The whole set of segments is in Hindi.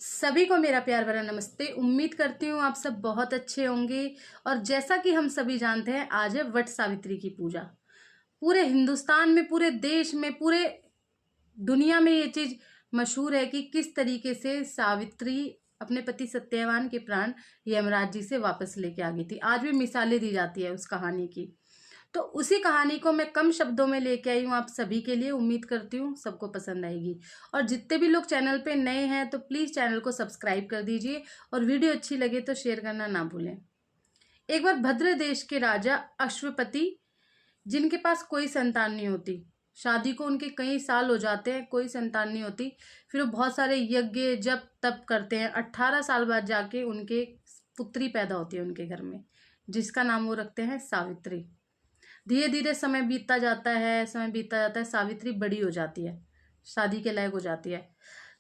सभी को मेरा प्यार भरा नमस्ते। उम्मीद करती हूँ आप सब बहुत अच्छे होंगे। और जैसा कि हम सभी जानते हैं, आज है वट सावित्री की पूजा। पूरे हिंदुस्तान में, पूरे देश में, पूरे दुनिया में ये चीज मशहूर है कि किस तरीके से सावित्री अपने पति सत्यवान के प्राण यमराज जी से वापस लेके आ गई थी। आज भी मिसालें दी जाती है उस कहानी की। तो उसी कहानी को मैं कम शब्दों में लेके आई हूँ आप सभी के लिए। उम्मीद करती हूँ सबको पसंद आएगी। और जितने भी लोग चैनल पे नए हैं तो प्लीज़ चैनल को सब्सक्राइब कर दीजिए, और वीडियो अच्छी लगे तो शेयर करना ना भूलें। एक बार भद्र देश के राजा अश्वपति, जिनके पास कोई संतान नहीं होती, शादी को उनके कई साल हो जाते हैं, कोई संतान नहीं होती। फिर वो बहुत सारे यज्ञ जप तप करते हैं। 18 साल बाद जाके उनके पुत्री पैदा होती है उनके घर में, जिसका नाम वो रखते हैं सावित्री। धीरे धीरे समय बीतता जाता है, सावित्री बड़ी हो जाती है, शादी के लायक हो जाती है।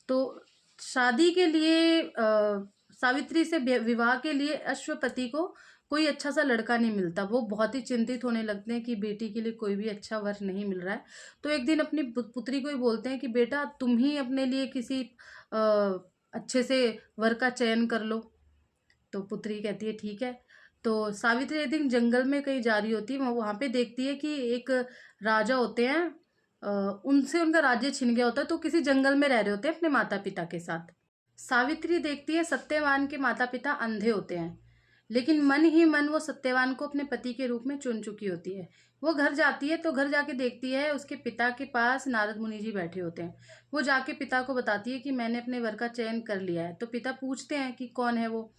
तो शादी के लिए सावित्री से विवाह के लिए अश्वपति को कोई अच्छा सा लड़का नहीं मिलता। वो बहुत ही चिंतित होने लगते हैं कि बेटी के लिए कोई भी अच्छा वर नहीं मिल रहा है। तो एक दिन अपनी पुत्री को ही बोलते हैं कि बेटा, तुम ही अपने लिए किसी अच्छे से वर का चयन कर लो। तो पुत्री कहती है ठीक है। तो सावित्री एक दिन जंगल में कहीं जा रही होती है, वहां पे देखती है कि एक राजा होते हैं, उनसे उनका राज्य छिन गया होता है, तो किसी जंगल में रह रहे होते हैं अपने माता पिता के साथ। सावित्री देखती है सत्यवान के माता पिता अंधे होते हैं, लेकिन मन ही मन वो सत्यवान को अपने पति के रूप में चुन चुकी होती है। वो घर जाती है तो घर जाके देखती है उसके पिता के पास नारद मुनि जी बैठे होते हैं। वो जाके पिता को बताती है कि मैंने अपने वर का चयन कर लिया है। तो पिता पूछते हैं कि कौन है वो।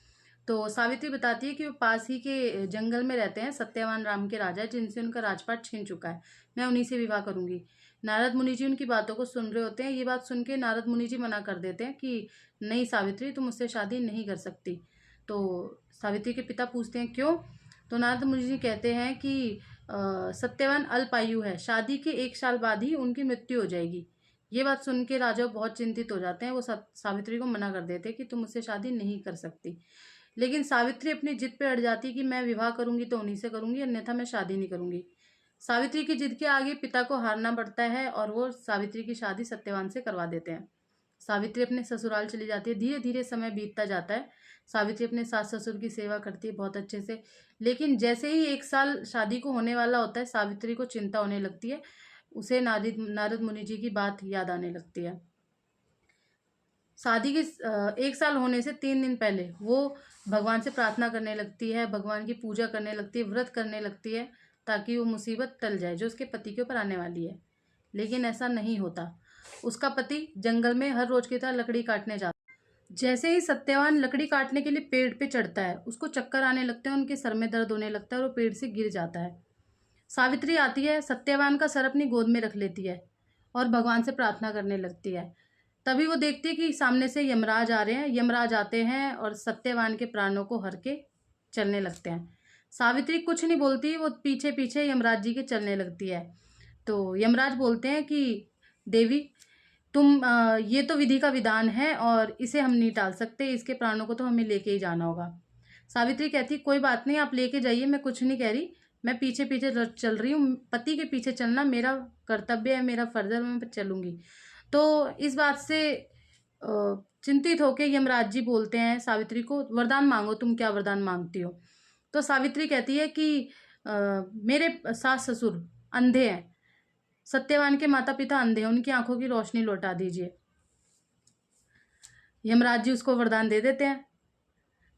तो सावित्री बताती है कि वो पास ही के जंगल में रहते हैं, सत्यवान राम के राजा, जिनसे उनका राजपाट छीन चुका है। मैं उन्हीं से विवाह करूंगी। नारद मुनि जी उनकी बातों को सुन रहे होते हैं। ये बात सुन के नारद मुनि जी मना कर देते हैं कि नहीं सावित्री, तुम मुझसे शादी नहीं कर सकती। तो सावित्री के पिता पूछते हैं क्यों। तो नारद मुनि जी कहते हैं कि सत्यवान अल्पायु है, शादी के 1 साल बाद ही उनकी मृत्यु हो जाएगी। ये बात सुन के राजा बहुत चिंतित हो जाते हैं। वो सावित्री को मना कर देते हैं कि तुम मुझसे शादी नहीं कर सकती। लेकिन सावित्री अपनी जिद पे अड़ जाती है कि मैं विवाह करूंगी तो उन्हीं से करूंगी, अन्यथा मैं शादी नहीं करूंगी। सावित्री की जिद के आगे पिता को हारना पड़ता है और वो सावित्री की शादी सत्यवान से करवा देते हैं। सावित्री अपने ससुराल चली जाती है। धीरे धीरे समय बीतता जाता है। सावित्री अपने सास ससुर की सेवा करती है बहुत अच्छे से। लेकिन जैसे ही 1 साल शादी को होने वाला होता है, सावित्री को चिंता होने लगती है। उसे नारद मुनि जी की बात याद आने लगती है। शादी के 1 साल होने से 3 दिन पहले वो भगवान से प्रार्थना करने लगती है, भगवान की पूजा करने लगती है, व्रत करने लगती है, ताकि वो मुसीबत टल जाए जो उसके पति के ऊपर आने वाली है। लेकिन ऐसा नहीं होता। उसका पति जंगल में हर रोज की तरह लकड़ी काटने जाता है। जैसे ही सत्यवान लकड़ी काटने के लिए पेड़ पे चढ़ता है, उसको चक्कर आने लगते हैं, उनके सर में दर्द होने लगता है और वो पेड़ से गिर जाता है। सावित्री आती है, सत्यवान का सर अपनी गोद में रख लेती है और भगवान से प्रार्थना करने लगती है। तभी वो देखती है कि सामने से यमराज आ रहे हैं। यमराज आते हैं और सत्यवान के प्राणों को हर के चलने लगते हैं। सावित्री कुछ नहीं बोलती, वो पीछे पीछे यमराज जी के चलने लगती है। तो यमराज बोलते हैं कि देवी, तुम ये तो विधि का विधान है और इसे हम नहीं टाल सकते, इसके प्राणों को तो हमें लेके ही जाना होगा। सावित्री कहती कोई बात नहीं, आप लेके जाइए, मैं कुछ नहीं कह रही, मैं पीछे पीछे चल रही हूँ। पति के पीछे चलना मेरा कर्तव्य है, मेरा फर्ज है, मैं चलूंगी। तो इस बात से चिंतित होकर यमराज जी बोलते हैं सावित्री को, वरदान मांगो, तुम क्या वरदान मांगती हो। तो सावित्री कहती है कि मेरे सास ससुर अंधे हैं, सत्यवान के माता पिता अंधे हैं, उनकी आंखों की रोशनी लौटा दीजिए। यमराज जी उसको वरदान दे देते हैं।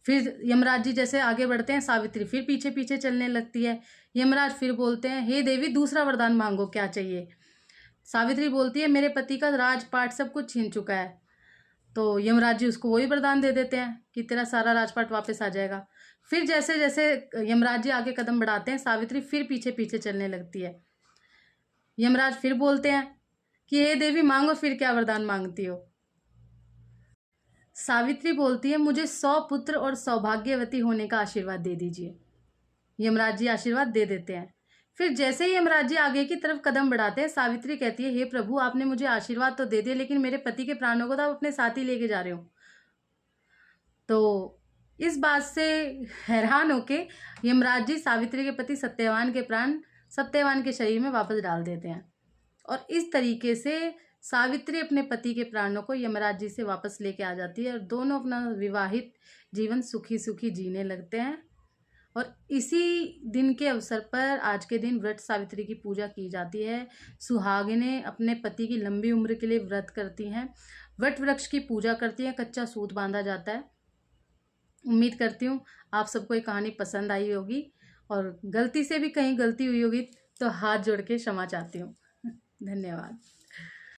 फिर यमराज जी जैसे आगे बढ़ते हैं, सावित्री फिर पीछे पीछे चलने लगती है। यमराज फिर बोलते हैं हे देवी, दूसरा वरदान मांगो, क्या चाहिए। सावित्री बोलती है मेरे पति का राजपाट सब कुछ छीन चुका है। तो यमराज जी उसको वही वरदान दे देते हैं कि तेरा सारा राजपाट वापस आ जाएगा। फिर जैसे जैसे यमराज जी आगे कदम बढ़ाते हैं, सावित्री फिर पीछे पीछे चलने लगती है। यमराज फिर बोलते हैं कि हे देवी, मांगो, फिर क्या वरदान मांगती हो। सावित्री बोलती है मुझे 100 पुत्र और सौभाग्यवती होने का आशीर्वाद दे दीजिए। यमराज जी आशीर्वाद दे देते हैं। फिर जैसे ही यमराज जी आगे की तरफ कदम बढ़ाते हैं, सावित्री कहती है हे प्रभु, आपने मुझे आशीर्वाद तो दे दिया, लेकिन मेरे पति के प्राणों को तो आप अपने साथ ही लेके जा रहे हो। तो इस बात से हैरान होके यमराज जी सावित्री के पति सत्यवान के प्राण सत्यवान के शरीर में वापस डाल देते हैं। और इस तरीके से सावित्री अपने पति के प्राणों को यमराज जी से वापस लेके आ जाती है और दोनों अपना विवाहित जीवन सुखी सुखी जीने लगते हैं। और इसी दिन के अवसर पर आज के दिन व्रत सावित्री की पूजा की जाती है। सुहागिनें अपने पति की लंबी उम्र के लिए व्रत करती हैं, वट वृक्ष की पूजा करती हैं, कच्चा सूत बांधा जाता है। उम्मीद करती हूँ आप सबको ये कहानी पसंद आई होगी, और गलती से भी कहीं गलती हुई होगी तो हाथ जोड़ के क्षमा चाहती हूँ। धन्यवाद।